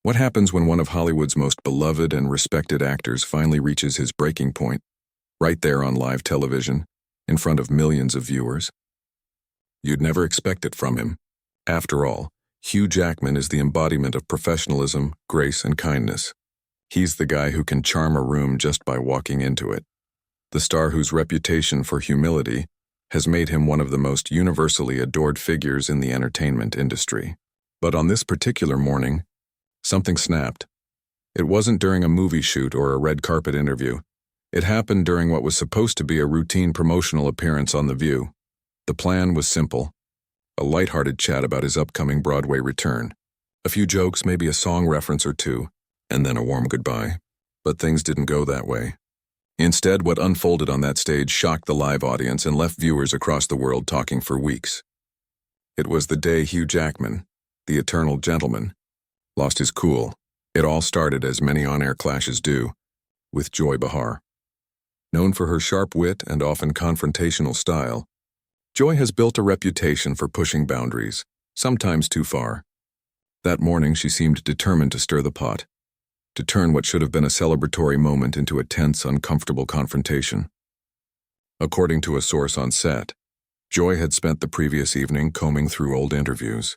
What happens when one of Hollywood's most beloved and respected actors finally reaches his breaking point, right there on live television, in front of millions of viewers? You'd never expect it from him. After all, Hugh Jackman is the embodiment of professionalism, grace, and kindness. He's the guy who can charm a room just by walking into it. The star whose reputation for humility has made him one of the most universally adored figures in the entertainment industry. But on this particular morning, something snapped. It wasn't during a movie shoot or a red carpet interview. It happened during what was supposed to be a routine promotional appearance on The View. The plan was simple: a lighthearted chat about his upcoming Broadway return. A few jokes, maybe a song reference or two, and then a warm goodbye. But things didn't go that way. Instead, what unfolded on that stage shocked the live audience and left viewers across the world talking for weeks. It was the day Hugh Jackman, the eternal gentleman, lost his cool. It all started, as many on-air clashes do, with Joy Behar. Known for her sharp wit and often confrontational style, Joy has built a reputation for pushing boundaries, sometimes too far. That morning she seemed determined to stir the pot, to turn what should have been a celebratory moment into a tense, uncomfortable confrontation. According to a source on set, Joy had spent the previous evening combing through old interviews,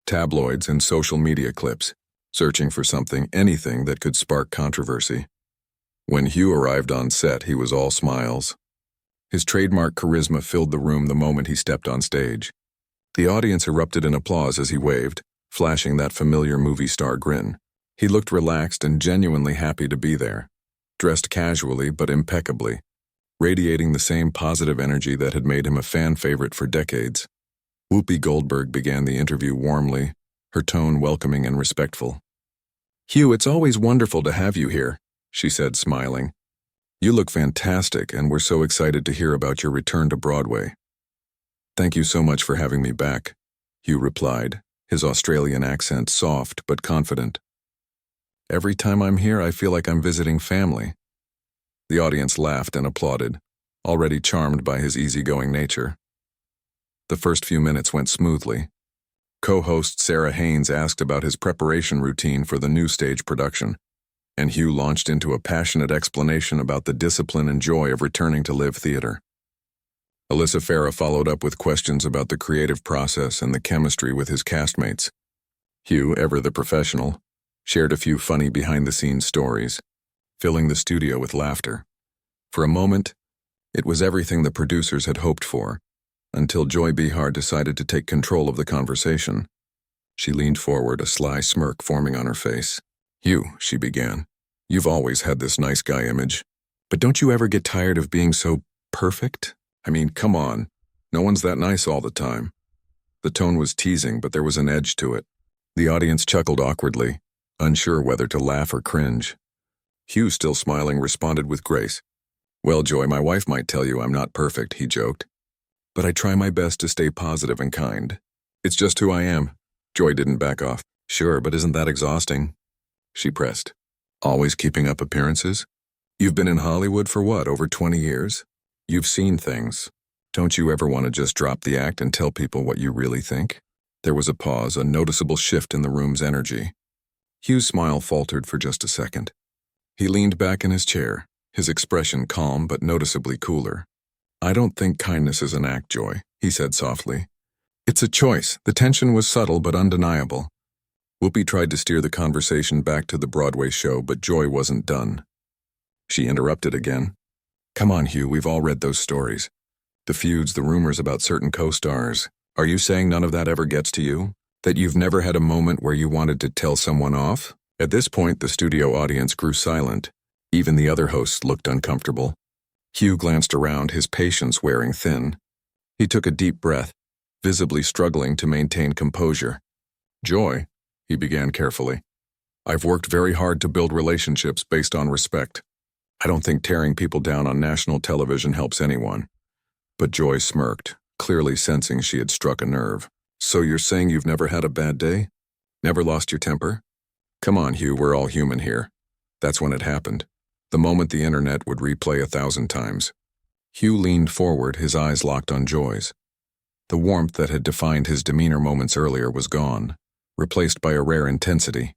tabloids, and social media clips, searching for anything that could spark controversy. When Hugh arrived on set, he was all smiles. His trademark charisma filled the room the moment he stepped on stage. The audience erupted in applause as he waved, flashing that familiar movie star grin. He looked relaxed and genuinely happy to be there, dressed casually but impeccably, radiating the same positive energy that had made him a fan favorite for decades. Whoopi Goldberg began the interview warmly, her tone welcoming and respectful. "Hugh, it's always wonderful to have you here," she said, smiling. "You look fantastic, and we're so excited to hear about your return to Broadway." "Thank you so much for having me back," Hugh replied, his Australian accent soft but confident. "Every time I'm here, I feel like I'm visiting family." The audience laughed and applauded, already charmed by his easygoing nature. The first few minutes went smoothly. Co-host Sarah Haynes asked about his preparation routine for the new stage production, and Hugh launched into a passionate explanation about the discipline and joy of returning to live theater. Alyssa Farah followed up with questions about the creative process and the chemistry with his castmates. Hugh, ever the professional, shared a few funny behind-the-scenes stories, filling the studio with laughter. For a moment, it was everything the producers had hoped for, until Joy Behar decided to take control of the conversation. She leaned forward, a sly smirk forming on her face. "Hugh," she began, "you've always had this nice guy image, but don't you ever get tired of being so perfect? I mean, come on, no one's that nice all the time." The tone was teasing, but there was an edge to it. The audience chuckled awkwardly, unsure whether to laugh or cringe. Hugh, still smiling, responded with grace. "Well, Joy, my wife might tell you I'm not perfect," he joked. "But I try my best to stay positive and kind. It's just who I am." Joy didn't back off. "Sure, but isn't that exhausting?" she pressed. "Always keeping up appearances? You've been in Hollywood for what, over 20 years? You've seen things. Don't you ever want to just drop the act and tell people what you really think?" There was a pause, a noticeable shift in the room's energy. Hugh's smile faltered for just a second. He leaned back in his chair, his expression calm but noticeably cooler. "I don't think kindness is an act, Joy," he said softly. "It's a choice." The tension was subtle but undeniable. Whoopi tried to steer the conversation back to the Broadway show, but Joy wasn't done. She interrupted again. "Come on, Hugh, we've all read those stories. The feuds, the rumors about certain co-stars. Are you saying none of that ever gets to you? That you've never had a moment where you wanted to tell someone off?" At this point, the studio audience grew silent. Even the other hosts looked uncomfortable. Hugh glanced around, his patience wearing thin. He took a deep breath, visibly struggling to maintain composure. "Joy," he began carefully, "I've worked very hard to build relationships based on respect. I don't think tearing people down on national television helps anyone." But Joy smirked, clearly sensing she had struck a nerve. "So you're saying you've never had a bad day? Never lost your temper?" "Come on, Hugh, we're all human here." That's when it happened. The moment the internet would replay 1,000 times. Hugh leaned forward, his eyes locked on Joy's. The warmth that had defined his demeanor moments earlier was gone, replaced by a rare intensity.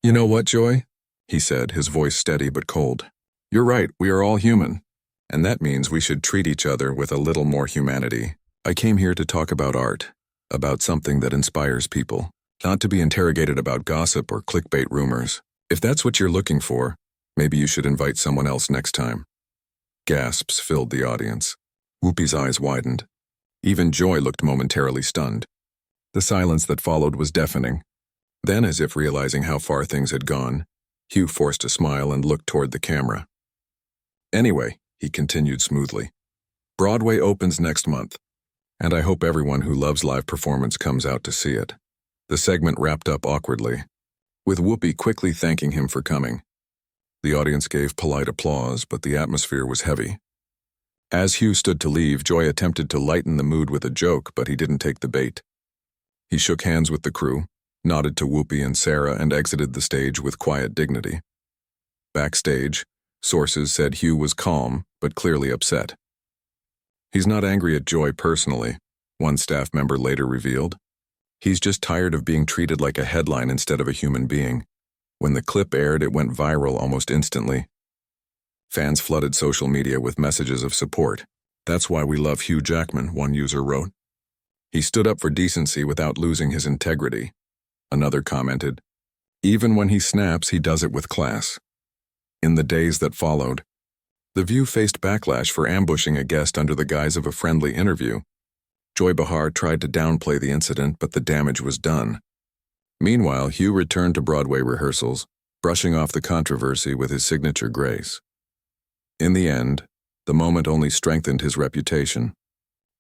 You know what, Joy? He said, his voice steady but cold. You're right, we are all human. And that means we should treat each other with a little more humanity. I came here to talk about art, about something that inspires people, not to be interrogated about gossip or clickbait rumors. If that's what you're looking for, maybe you should invite someone else next time. Gasps filled the audience. Whoopi's eyes widened. Even Joy looked momentarily stunned. The silence that followed was deafening. Then, as if realizing how far things had gone, Hugh forced a smile and looked toward the camera. Anyway, he continued smoothly, Broadway opens next month, and I hope everyone who loves live performance comes out to see it. The segment wrapped up awkwardly, with Whoopi quickly thanking him for coming. The audience gave polite applause, but the atmosphere was heavy. As Hugh stood to leave, Joy attempted to lighten the mood with a joke, but he didn't take the bait. He shook hands with the crew, nodded to Whoopi and Sarah, and exited the stage with quiet dignity. Backstage, sources said Hugh was calm, but clearly upset. He's not angry at Joy personally, one staff member later revealed. He's just tired of being treated like a headline instead of a human being. When the clip aired, it went viral almost instantly. Fans flooded social media with messages of support. That's why we love Hugh Jackman, one user wrote. He stood up for decency without losing his integrity. Another commented, even when he snaps, he does it with class. In the days that followed, The View faced backlash for ambushing a guest under the guise of a friendly interview. Joy Behar tried to downplay the incident, but the damage was done. Meanwhile, Hugh returned to Broadway rehearsals, brushing off the controversy with his signature grace. In the end, the moment only strengthened his reputation.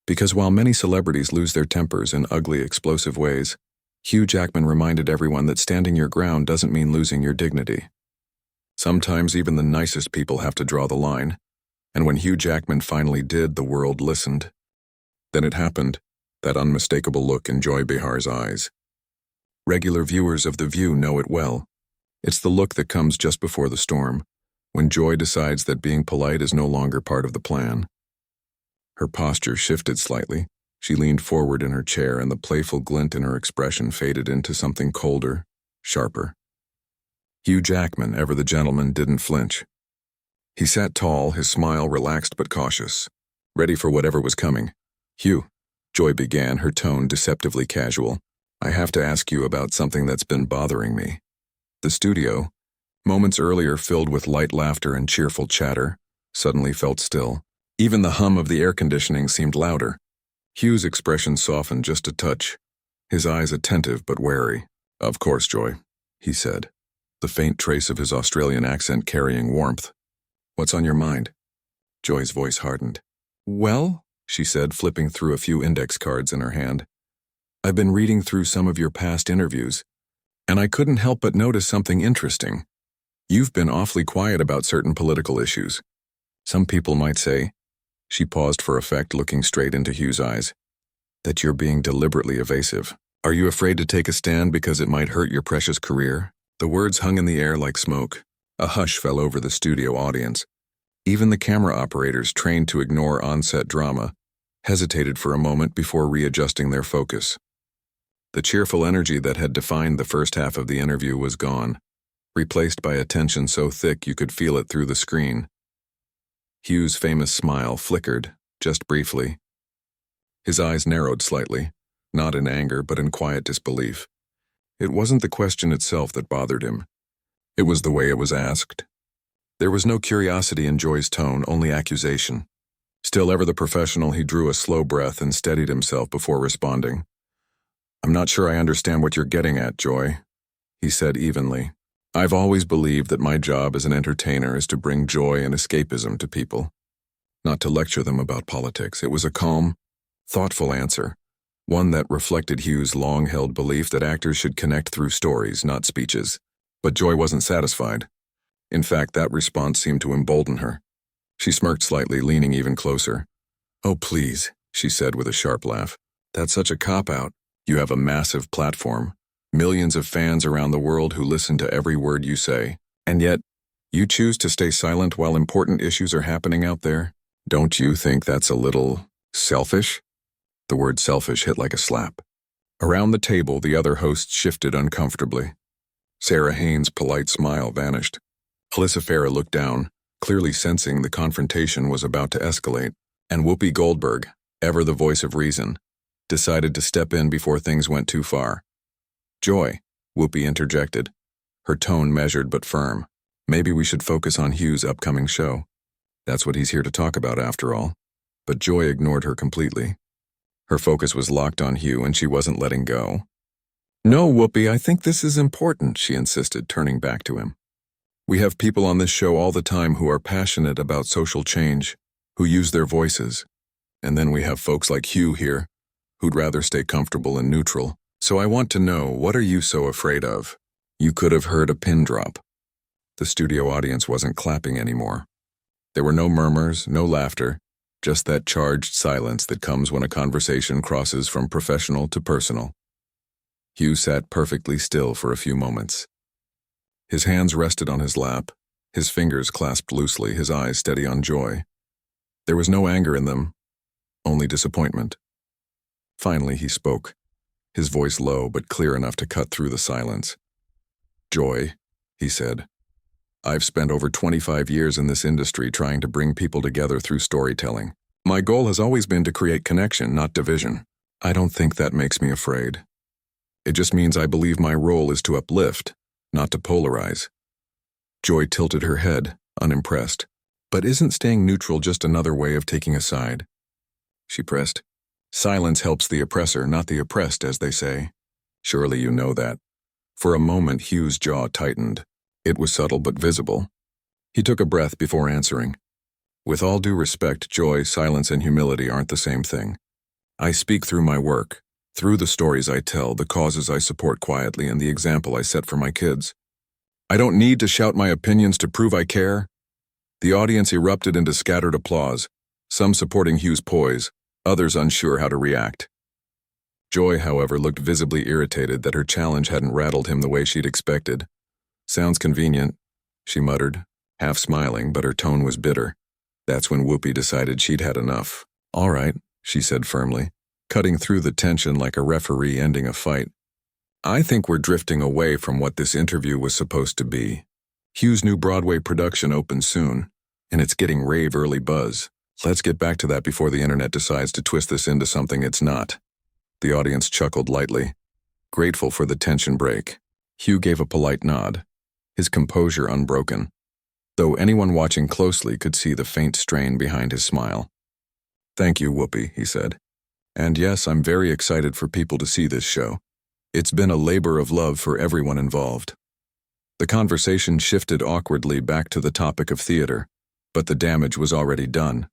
Because while many celebrities lose their tempers in ugly, explosive ways, Hugh Jackman reminded everyone that standing your ground doesn't mean losing your dignity. Sometimes even the nicest people have to draw the line, and when Hugh Jackman finally did, the world listened. Then it happened, that unmistakable look in Joy Behar's eyes. Regular viewers of The View know it well. It's the look that comes just before the storm, when Joy decides that being polite is no longer part of the plan. Her posture shifted slightly. She leaned forward in her chair, and the playful glint in her expression faded into something colder, sharper. Hugh Jackman, ever the gentleman, didn't flinch. He sat tall, his smile relaxed but cautious, ready for whatever was coming. Hugh, Joy began, her tone deceptively casual. I have to ask you about something that's been bothering me. The studio, moments earlier filled with light laughter and cheerful chatter, suddenly felt still. Even the hum of the air conditioning seemed louder. Hugh's expression softened just a touch, his eyes attentive but wary. Of course, Joy, he said, the faint trace of his Australian accent carrying warmth. What's on your mind? Joy's voice hardened. Well, she said, flipping through a few index cards in her hand. I've been reading through some of your past interviews, and I couldn't help but notice something interesting. You've been awfully quiet about certain political issues. Some people might say, she paused for effect, looking straight into Hugh's eyes, that you're being deliberately evasive. Are you afraid to take a stand because it might hurt your precious career? The words hung in the air like smoke. A hush fell over the studio audience. Even the camera operators, trained to ignore on-set drama, hesitated for a moment before readjusting their focus. The cheerful energy that had defined the first half of the interview was gone, replaced by a tension so thick you could feel it through the screen. Hugh's famous smile flickered, just briefly. His eyes narrowed slightly, not in anger but in quiet disbelief. It wasn't the question itself that bothered him. It was the way it was asked. There was no curiosity in Joy's tone, only accusation. Still ever the professional, he drew a slow breath and steadied himself before responding. I'm not sure I understand what you're getting at, Joy, he said evenly. I've always believed that my job as an entertainer is to bring joy and escapism to people, not to lecture them about politics. It was a calm, thoughtful answer, one that reflected Hugh's long-held belief that actors should connect through stories, not speeches. But Joy wasn't satisfied. In fact, that response seemed to embolden her. She smirked slightly, leaning even closer. Oh, please, she said with a sharp laugh. That's such a cop-out. You have a massive platform, millions of fans around the world who listen to every word you say, and yet, you choose to stay silent while important issues are happening out there? Don't you think that's a little selfish? The word selfish hit like a slap. Around the table, the other hosts shifted uncomfortably. Sarah Haynes' polite smile vanished. Alyssa Farah looked down, clearly sensing the confrontation was about to escalate, and Whoopi Goldberg, ever the voice of reason, decided to step in before things went too far. "Joy," Whoopi interjected, her tone measured but firm. "Maybe we should focus on Hugh's upcoming show. That's what he's here to talk about after all." But Joy ignored her completely. Her focus was locked on Hugh and she wasn't letting go. "No, Whoopi, I think this is important," she insisted, turning back to him. "We have people on this show all the time who are passionate about social change, who use their voices. And then we have folks like Hugh here, who'd rather stay comfortable and neutral. So I want to know, what are you so afraid of?" You could have heard a pin drop. The studio audience wasn't clapping anymore. There were no murmurs, no laughter, just that charged silence that comes when a conversation crosses from professional to personal. Hugh sat perfectly still for a few moments. His hands rested on his lap, his fingers clasped loosely, his eyes steady on Joy. There was no anger in them, only disappointment. Finally he spoke, his voice low but clear enough to cut through the silence. "Joy," he said, "I've spent over 25 years in this industry trying to bring people together through storytelling. My goal has always been to create connection, not division. I don't think that makes me afraid. It just means I believe my role is to uplift, not to polarize." Joy tilted her head, unimpressed. "But isn't staying neutral just another way of taking a side?" She pressed. "Silence helps the oppressor, not the oppressed, as they say. Surely you know that." For a moment Hugh's jaw tightened. It was subtle but visible. He took a breath before answering. "With all due respect, Joy, silence and humility aren't the same thing. I speak through my work, through the stories I tell, the causes I support quietly, and the example I set for my kids. I don't need to shout my opinions to prove I care." The audience erupted into scattered applause, some supporting Hugh's poise, others unsure how to react. Joy, however, looked visibly irritated that her challenge hadn't rattled him the way she'd expected. "Sounds convenient," she muttered, half smiling, but her tone was bitter. That's when Whoopi decided she'd had enough. "All right," she said firmly, cutting through the tension like a referee ending a fight. "I think we're drifting away from what this interview was supposed to be. Hugh's new Broadway production opens soon, and it's getting rave early buzz. Let's get back to that before the internet decides to twist this into something it's not." The audience chuckled lightly, grateful for the tension break. Hugh gave a polite nod, his composure unbroken, though anyone watching closely could see the faint strain behind his smile. "Thank you, Whoopi," he said. "And yes, I'm very excited for people to see this show. It's been a labor of love for everyone involved." The conversation shifted awkwardly back to the topic of theater, but the damage was already done.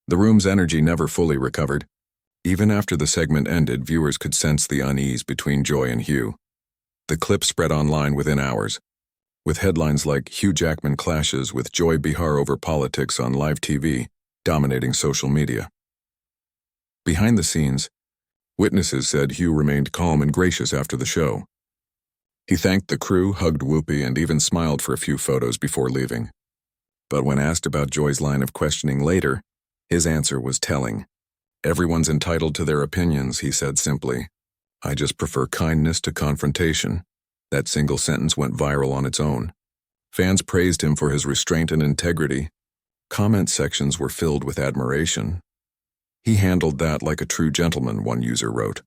The room's energy never fully recovered. Even after the segment ended, viewers could sense the unease between Joy and Hugh. The clip spread online within hours, with headlines like "Hugh Jackman clashes with Joy Behar over politics on live TV," dominating social media. Behind the scenes, witnesses said Hugh remained calm and gracious after the show. He thanked the crew, hugged Whoopi, and even smiled for a few photos before leaving. But when asked about Joy's line of questioning later, his answer was telling. "Everyone's entitled to their opinions," he said simply. "I just prefer kindness to confrontation." That single sentence went viral on its own. Fans praised him for his restraint and integrity. Comment sections were filled with admiration. "He handled that like a true gentleman," one user wrote.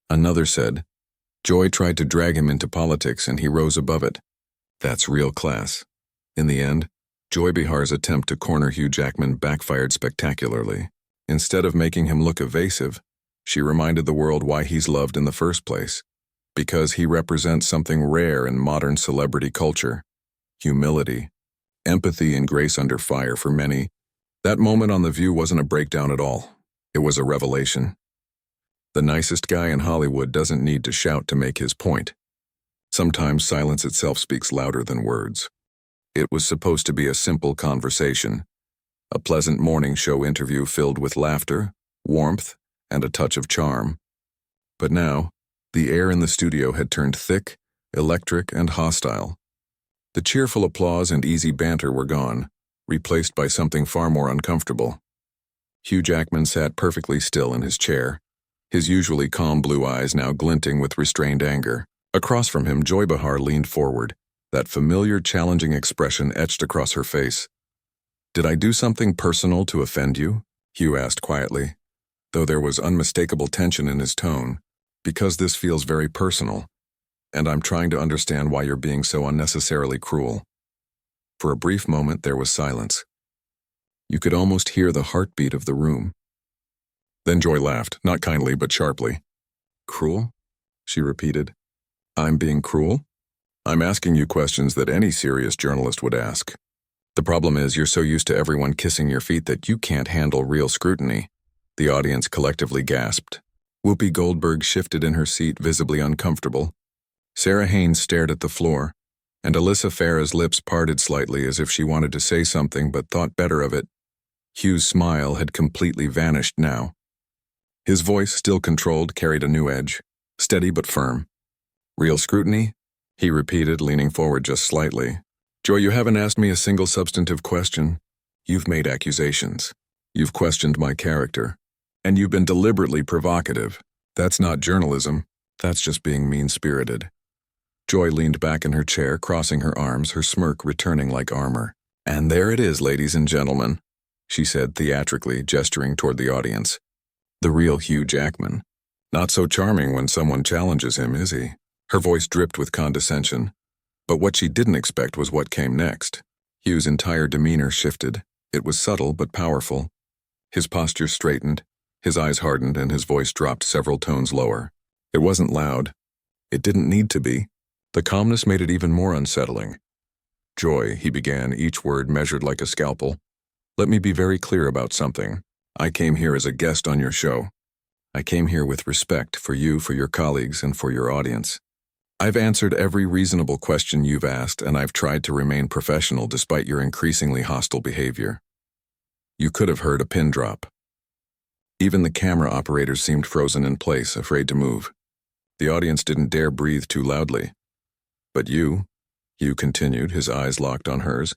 Another said, "Joy tried to drag him into politics and he rose above it. That's real class." In the end, Joy Behar's attempt to corner Hugh Jackman backfired spectacularly. Instead of making him look evasive, she reminded the world why he's loved in the first place. Because he represents something rare in modern celebrity culture: humility, empathy, and grace under fire. For many, that moment on The View wasn't a breakdown at all. It was a revelation. The nicest guy in Hollywood doesn't need to shout to make his point. Sometimes silence itself speaks louder than words. It was supposed to be a simple conversation, a pleasant morning show interview filled with laughter, warmth, and a touch of charm. But now, the air in the studio had turned thick, electric, and hostile. The cheerful applause and easy banter were gone, replaced by something far more uncomfortable. Hugh Jackman sat perfectly still in his chair, his usually calm blue eyes now glinting with restrained anger. Across from him, Joy Behar leaned forward, that familiar, challenging expression etched across her face. "Did I do something personal to offend you?" Hugh asked quietly, though there was unmistakable tension in his tone. "Because this feels very personal, and I'm trying to understand why you're being so unnecessarily cruel." For a brief moment, there was silence. You could almost hear the heartbeat of the room. Then Joy laughed, not kindly but sharply. "Cruel?" she repeated. "I'm being cruel? I'm asking you questions that any serious journalist would ask. The problem is you're so used to everyone kissing your feet that you can't handle real scrutiny." The audience collectively gasped. Whoopi Goldberg shifted in her seat, visibly uncomfortable. Sarah Haynes stared at the floor, and Alyssa Farah's lips parted slightly as if she wanted to say something but thought better of it. Hugh's smile had completely vanished now. His voice, still controlled, carried a new edge, steady but firm. "Real scrutiny?" he repeated, leaning forward just slightly. "Joy, you haven't asked me a single substantive question. You've made accusations. You've questioned my character. And you've been deliberately provocative. That's not journalism. That's just being mean-spirited." Joy leaned back in her chair, crossing her arms, her smirk returning like armor. "And there it is, ladies and gentlemen," she said theatrically, gesturing toward the audience. "The real Hugh Jackman. Not so charming when someone challenges him, is he?" Her voice dripped with condescension. But what she didn't expect was what came next. Hugh's entire demeanor shifted. It was subtle but powerful. His posture straightened, his eyes hardened, and his voice dropped several tones lower. It wasn't loud. It didn't need to be. The calmness made it even more unsettling. "Joy," he began, each word measured like a scalpel. "Let me be very clear about something. I came here as a guest on your show. I came here with respect for you, for your colleagues, and for your audience. I've answered every reasonable question you've asked, and I've tried to remain professional despite your increasingly hostile behavior." You could have heard a pin drop. Even the camera operators seemed frozen in place, afraid to move. The audience didn't dare breathe too loudly. "But you," Hugh continued, his eyes locked on hers,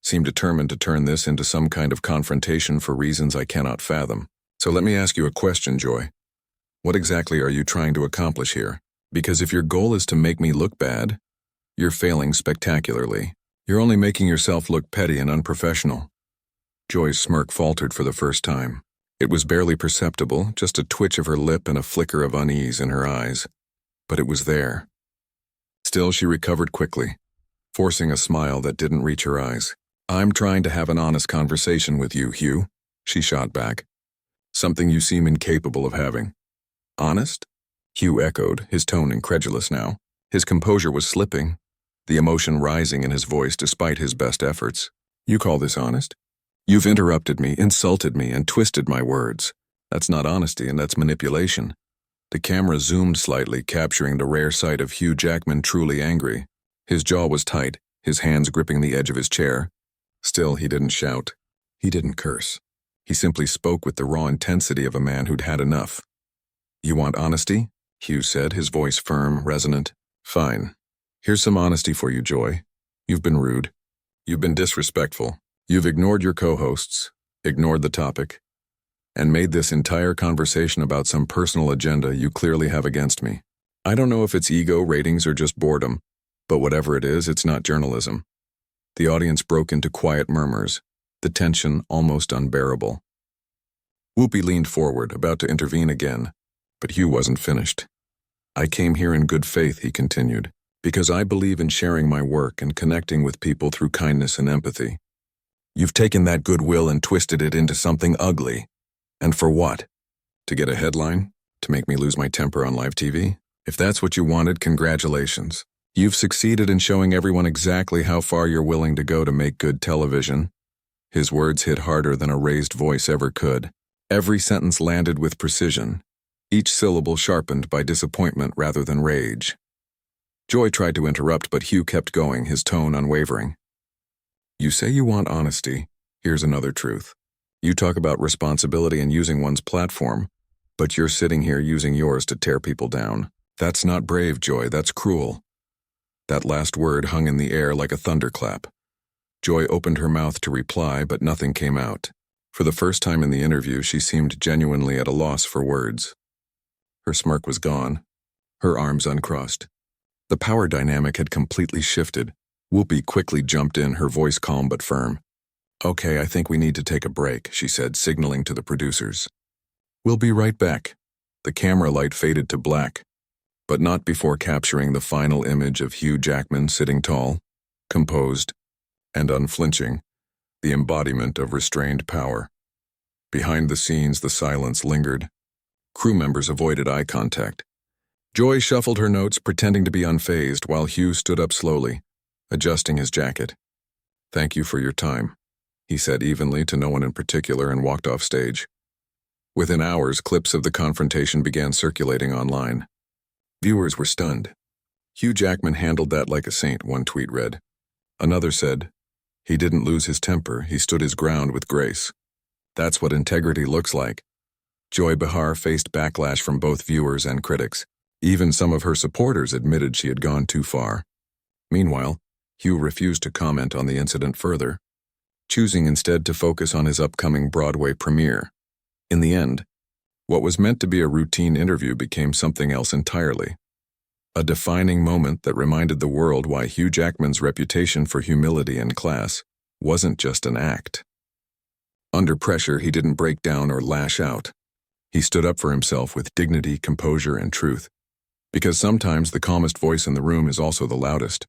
"seem determined to turn this into some kind of confrontation for reasons I cannot fathom. So let me ask you a question, Joy. What exactly are you trying to accomplish here? Because if your goal is to make me look bad, you're failing spectacularly. You're only making yourself look petty and unprofessional." Joy's smirk faltered for the first time. It was barely perceptible, just a twitch of her lip and a flicker of unease in her eyes. But it was there. Still, she recovered quickly, forcing a smile that didn't reach her eyes. "I'm trying to have an honest conversation with you, Hugh," she shot back. "Something you seem incapable of having." "Honest?" Hugh echoed, his tone incredulous now. His composure was slipping, the emotion rising in his voice despite his best efforts. "You call this honest? You've interrupted me, insulted me, and twisted my words. That's not honesty, and that's manipulation." The camera zoomed slightly, capturing the rare sight of Hugh Jackman truly angry. His jaw was tight, his hands gripping the edge of his chair. Still, he didn't shout. He didn't curse. He simply spoke with the raw intensity of a man who'd had enough. "You want honesty?" Hugh said, his voice firm, resonant. "Fine. Here's some honesty for you, Joy. You've been rude. You've been disrespectful. You've ignored your co-hosts, ignored the topic, and made this entire conversation about some personal agenda you clearly have against me. I don't know if it's ego, ratings, or just boredom, but whatever it is, it's not journalism." The audience broke into quiet murmurs, the tension almost unbearable. Whoopi leaned forward, about to intervene again, but Hugh wasn't finished. "I came here in good faith," he continued, "because I believe in sharing my work and connecting with people through kindness and empathy. You've taken that goodwill and twisted it into something ugly. And for what? To get a headline? To make me lose my temper on live TV? If that's what you wanted, congratulations. You've succeeded in showing everyone exactly how far you're willing to go to make good television." His words hit harder than a raised voice ever could. Every sentence landed with precision, each syllable sharpened by disappointment rather than rage. Joy tried to interrupt, but Hugh kept going, his tone unwavering. "You say you want honesty. Here's another truth. You talk about responsibility and using one's platform, but you're sitting here using yours to tear people down. That's not brave, Joy, that's cruel." That last word hung in the air like a thunderclap. Joy opened her mouth to reply, but nothing came out. For the first time in the interview, she seemed genuinely at a loss for words. Her smirk was gone, her arms uncrossed. The power dynamic had completely shifted. Whoopi quickly jumped in, her voice calm but firm. "Okay, I think we need to take a break," she said, signaling to the producers. "We'll be right back." The camera light faded to black, but not before capturing the final image of Hugh Jackman sitting tall, composed, and unflinching, the embodiment of restrained power. Behind the scenes, the silence lingered. Crew members avoided eye contact. Joy shuffled her notes, pretending to be unfazed, while Hugh stood up slowly, adjusting his jacket. "Thank you for your time," he said evenly to no one in particular, and walked off stage. Within hours, clips of the confrontation began circulating online. Viewers were stunned. "Hugh Jackman handled that like a saint," one tweet read. Another said, "He didn't lose his temper, he stood his ground with grace. That's what integrity looks like." Joy Behar faced backlash from both viewers and critics. Even some of her supporters admitted she had gone too far. Meanwhile, Hugh refused to comment on the incident further, choosing instead to focus on his upcoming Broadway premiere. In the end, what was meant to be a routine interview became something else entirely. A defining moment that reminded the world why Hugh Jackman's reputation for humility and class wasn't just an act. Under pressure, he didn't break down or lash out. He stood up for himself with dignity, composure, and truth. Because sometimes the calmest voice in the room is also the loudest.